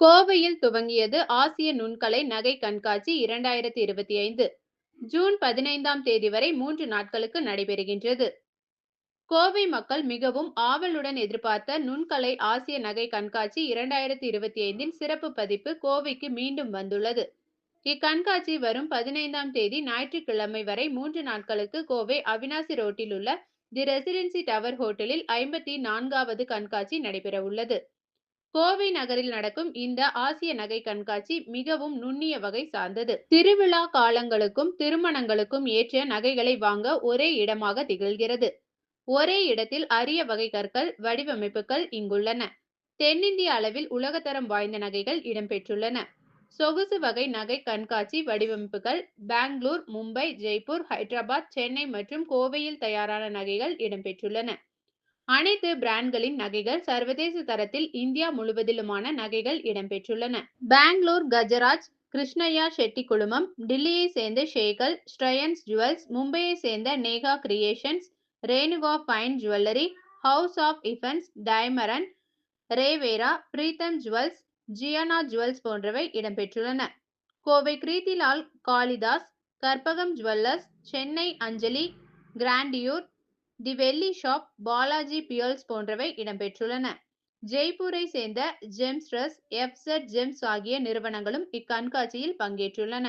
கோவையில் துவங்கியது ஆசிய நுண்கலை நகை கண்காட்சி 2025. ஜூன் 15ஆம் தேதி வரை 3 நாட்களுக்கு நடைபெறுகின்றது. கோவை மக்கள் மிகவும் ஆவலுடன் எதிர்பார்த்த நுண்கலை ஆசிய நகை கண்காட்சி 2025இன் சிறப்பு பதிப்பு கோவைக்கு மீண்டும் வந்துள்ளது. இக்கண்காட்சி வரும் 15ஆம் தேதி ஞாயிற்றுக்கிழமை வரை 3 நாட்களுக்கு கோவை அவினாசி ரோட்டில் உள்ள தி ரெசிடென்சி டவர் ஹோட்டலில் 54வது கண்காட்சி நடைபெறவுள்ளது. கோவை நகரில் நடக்கும் இந்த ஆசிய நகை கண்காட்சி மிகவும் நுண்ணிய வகை சார்ந்தது. திருவிழா காலங்களுக்கும் திருமணங்களுக்கும் ஏற்ற நகைகளை வாங்க ஒரே இடமாக திகழ்கிறது. ஒரே இடத்தில் அரிய வகை கற்கள் வடிவமைப்புகள் இங்குள்ளன. தென்னிந்திய அளவில் உலகத்தரம் வாய்ந்த நகைகள் இடம்பெற்றுள்ளன. சொகுசு வகை நகை கண்காட்சி வடிவமைப்புகள் பெங்களூர், மும்பை, ஜெய்ப்பூர், ஹைதராபாத், சென்னை மற்றும் கோவையில் தயாரான நகைகள் இடம்பெற்றுள்ளன. அனைத்து பிராண்ட்களின் நகைகள் சர்வதேச தரத்தில் இந்தியா முழுவதிலுமான நகைகள் இடம்பெற்றுள்ளன. பெங்களூர் கஜராஜ் கிருஷ்ணய்யா ஷெட்டி குழுமம், டில்லியை சேர்ந்த ஷேகல் ஸ்ட்ரையன்ஸ் ஜுவல்ஸ், மும்பையை சேர்ந்த Neha creations, Renuka fine jewellery, house of இஃபன்ஸ், டைமரன், ரேவேரா, பிரீத்தம் ஜுவல்ஸ், ஜியானா ஜுவல்ஸ் போன்றவை இடம்பெற்றுள்ளன. கோவை கிருத்திலால் காளிதாஸ், கற்பகம் ஜுவல்லர்ஸ், சென்னை அஞ்சலி, கிராண்டியூர், the Velli shop, Balaji piers போன்றவை இடம்பெற்றுள்ளன. ஜெய்ப்பூரை சேர்ந்த ஜெம்ஸ்ட்ரஸ், எஃப்.செட் ஜெம்ஸ் ஆகிய நிறுவனங்களும் இக்கண்காட்சியில் பங்கேற்றுள்ளன.